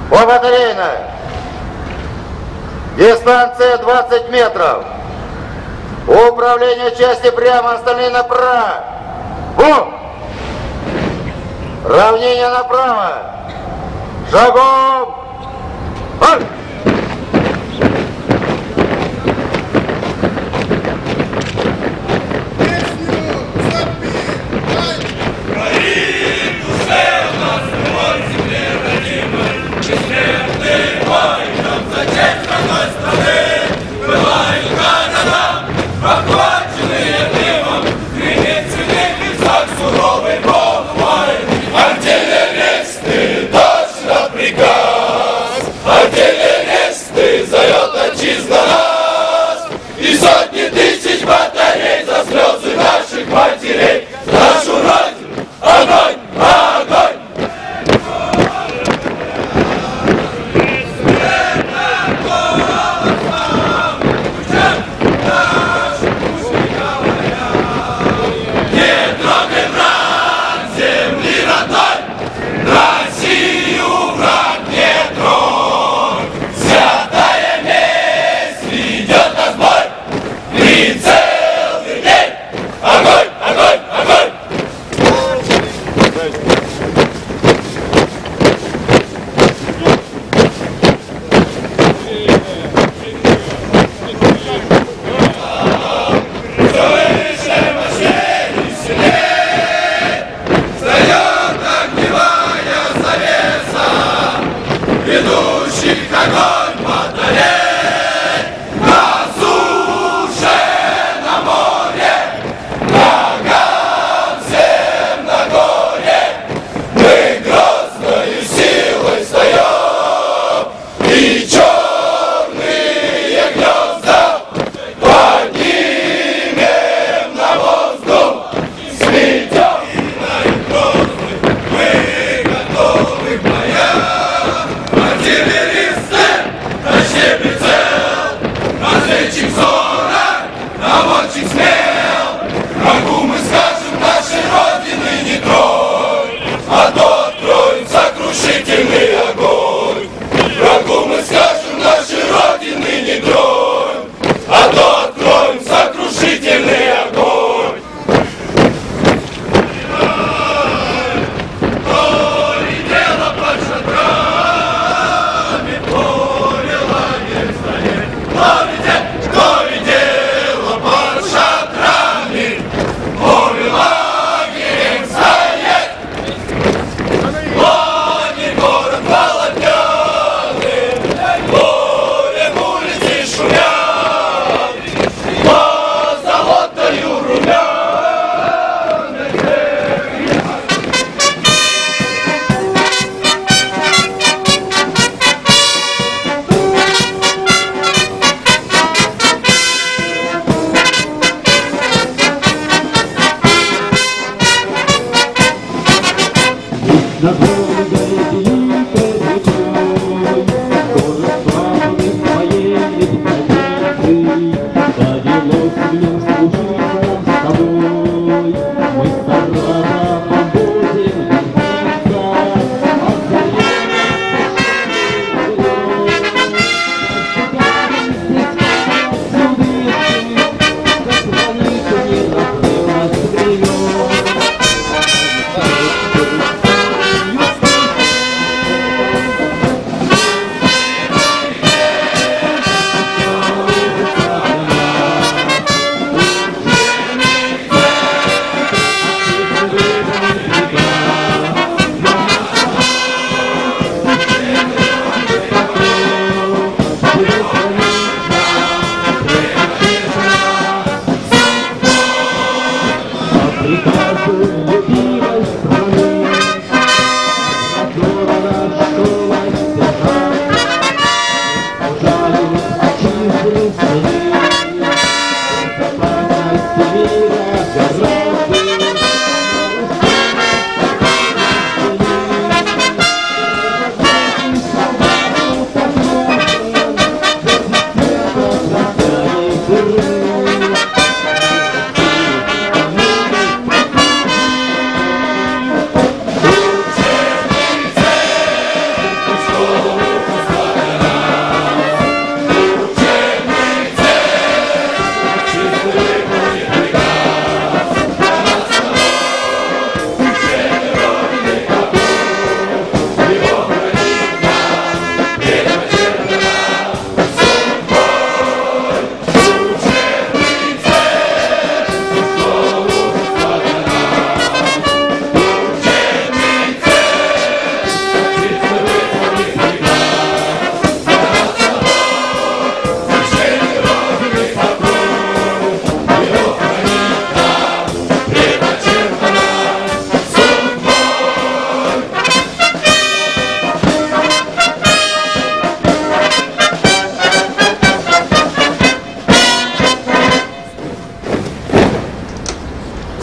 По батарейной. Дистанция 20 метров. Управление части прямо, остальные направо. Бум! Равнение направо. Шагом. Марш!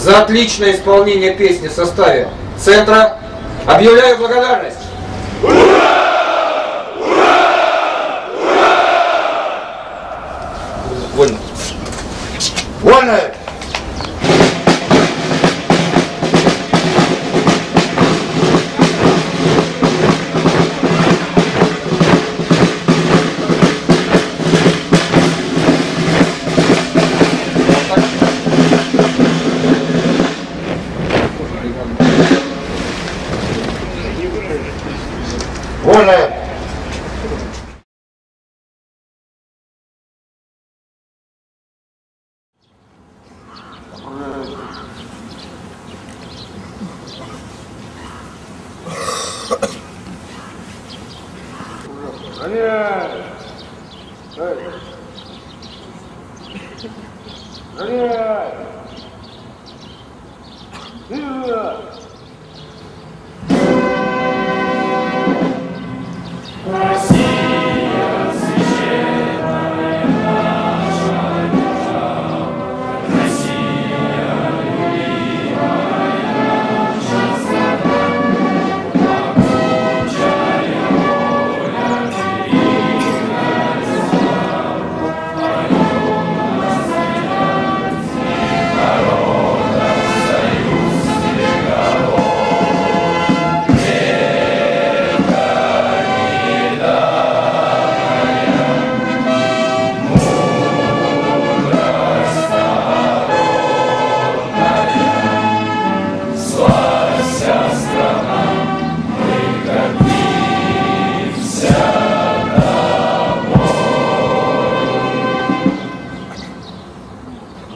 за отличное исполнение песни в составе центра. Объявляю благодарность. Вольно. Вольно!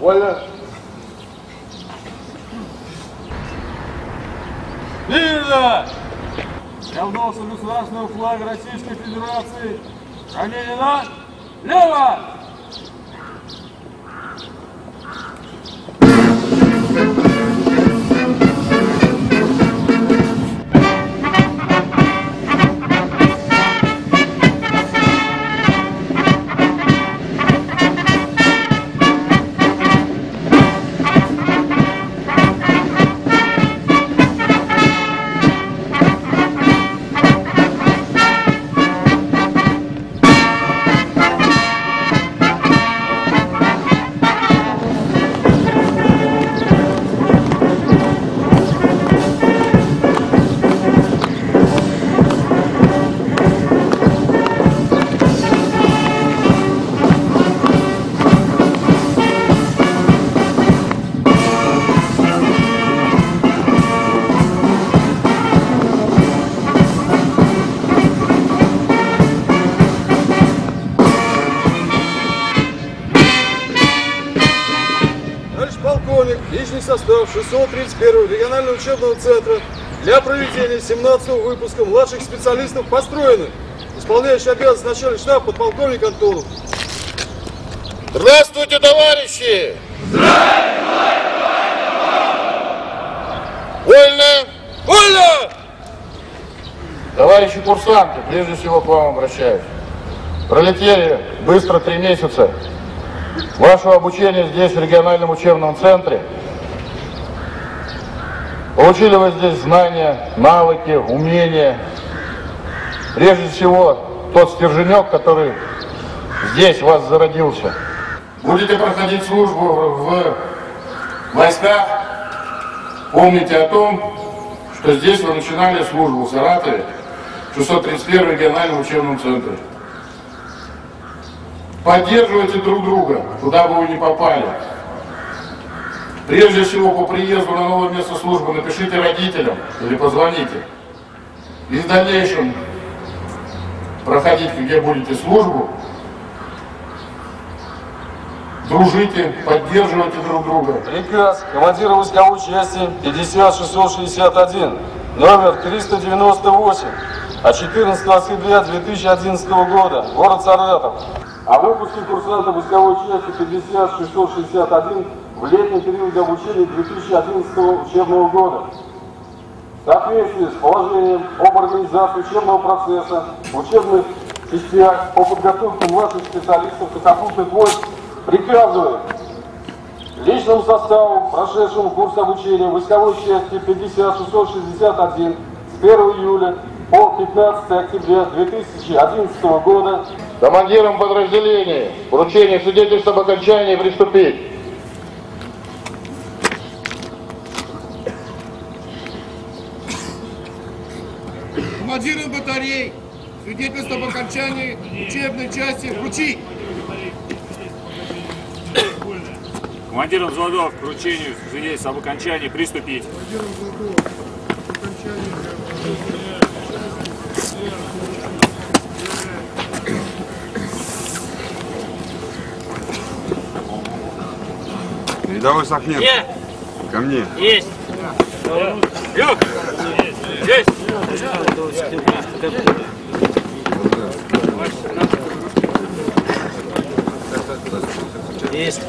Вольно! Видно! Я вновь государственного флага Российской Федерации. Ранение лево! Личный состав 631 регионального учебного центра для проведения 17-го выпуска младших специалистов построены. Исполняющий обязанности начальник штаба подполковник Антонов. Здравствуйте, товарищи! Вольно! Вольно! Товарищи курсанты, прежде всего к вам обращаюсь. Пролетели быстро 3 месяца вашего обучения здесь, в региональном учебном центре. Получили вы здесь знания, навыки, умения. Прежде всего, тот стерженек, который здесь у вас зародился. Будете проходить службу в войсках, помните о том, что здесь вы начинали службу в Саратове, в 631 региональном учебном центре. Поддерживайте друг друга, куда бы вы ни попали. Прежде всего, по приезду на новое место службы напишите родителям или позвоните. И в дальнейшем проходить, где будете службу, дружите, поддерживайте друг друга. Приказ командира войсковой части 50661, номер 398, от 14 октября 2011 года, город Саратов. О выпуске курсанта войсковой части 50661 в летний период обучения 2011 учебного года. В соответствии с положением об организации учебного процесса в учебных частях по подготовке младших специалистов катапультных войск приказываю Личному составу, прошедшему курс обучения войсковой части 50661 с 1 июля по 15 октября 2011 года. Командирам подразделений вручение свидетельства об окончании приступить. Командирам батарей свидетельство об окончании учебной части вручить. Командирам взводов к вручению свидетельства об окончании приступить. Рядовой Сахнин. Ко мне. Есть. Люк. Здесь. Есть.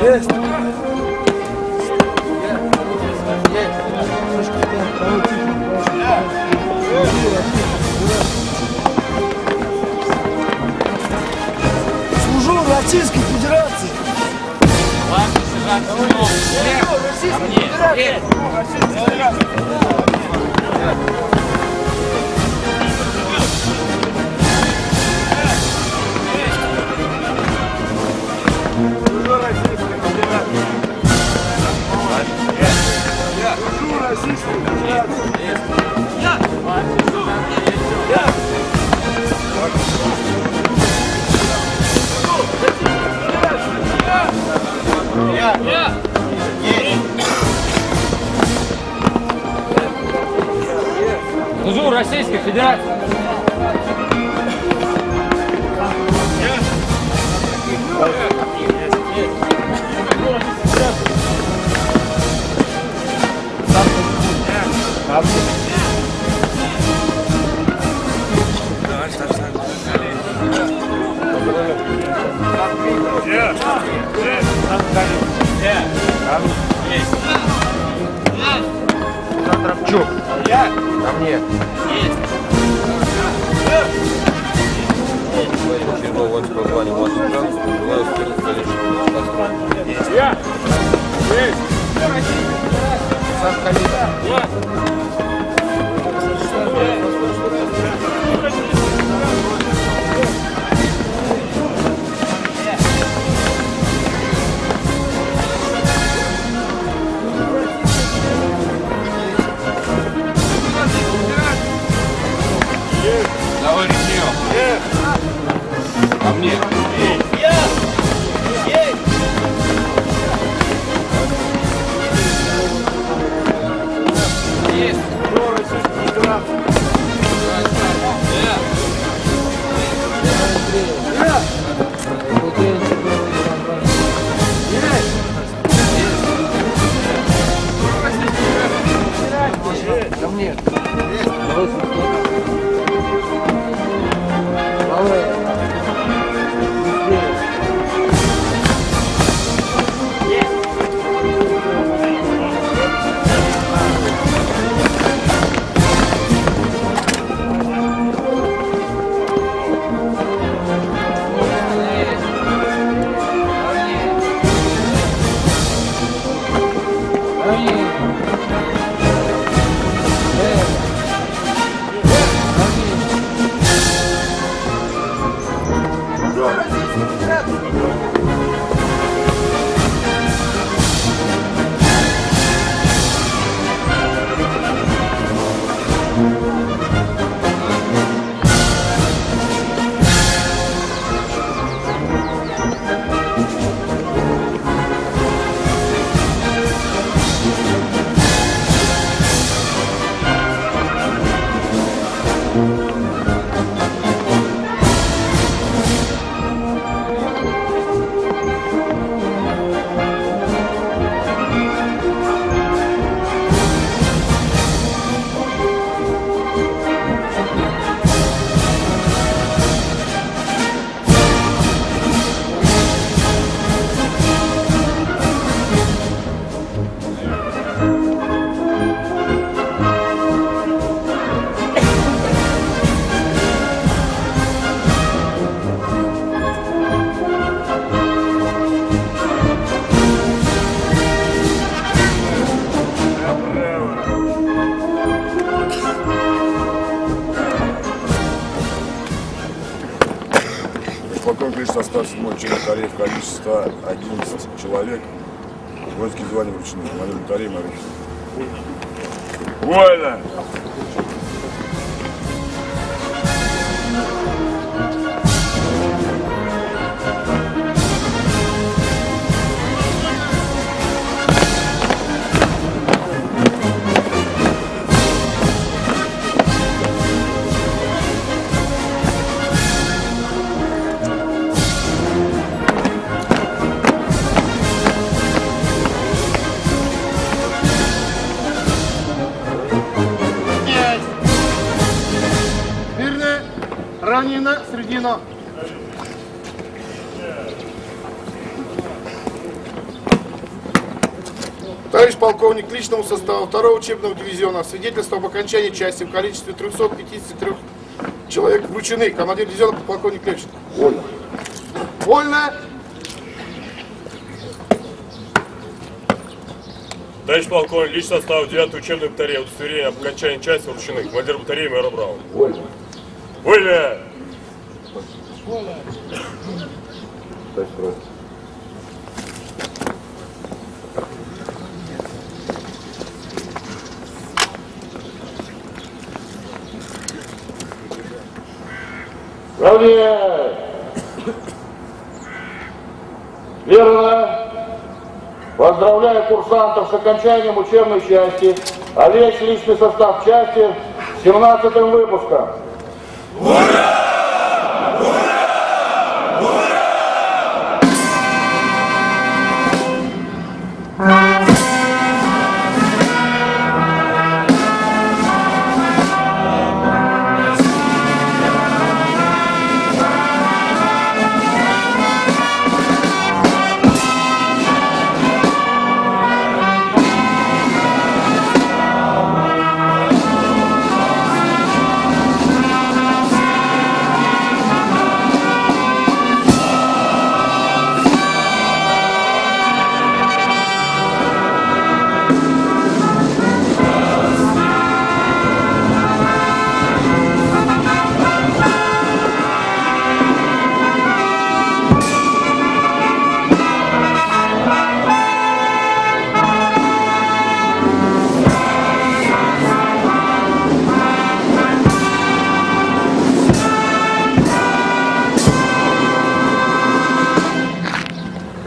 Есть. Есть. Служу Российской Федерации. Служу Российской Федерации. Чук. Ко мне. Очередного воинского звания младший сержант. Желаю успеха в дальнейшем построении. Я. Есть. Сам Халида. Давай, Рихио. Ко мне. Ко мне. лишь состав 7-й учебной батареи в количестве 111 человек. Воинские звания вручены. Командир батареи Марин. Вольно! Ранено, средина. Товарищ полковник личного состава 2-го учебного дивизиона, свидетельство об окончании части в количестве 353 человек вручены. Командир дивизиона полковник Левченко. Вольно. Вольно. Товарищ полковник, личный состав 9-й учебной батареи, удостоверение об окончании части вручены. Командир батареи майор Браун. Вольно. Вольно! Вольно. Равнее! Верно! Поздравляю курсантов с окончанием учебной части, а весь личный состав части с 17-м выпуском. Ура!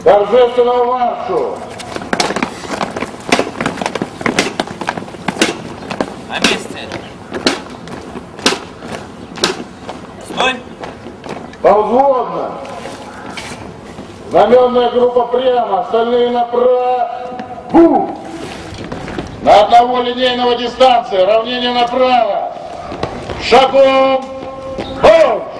Торжественного маршу! На месте! Стой! Повзводно! Знаменная группа прямо, остальные направо! На одного линейного дистанции, равнение направо! Шагом! Марш!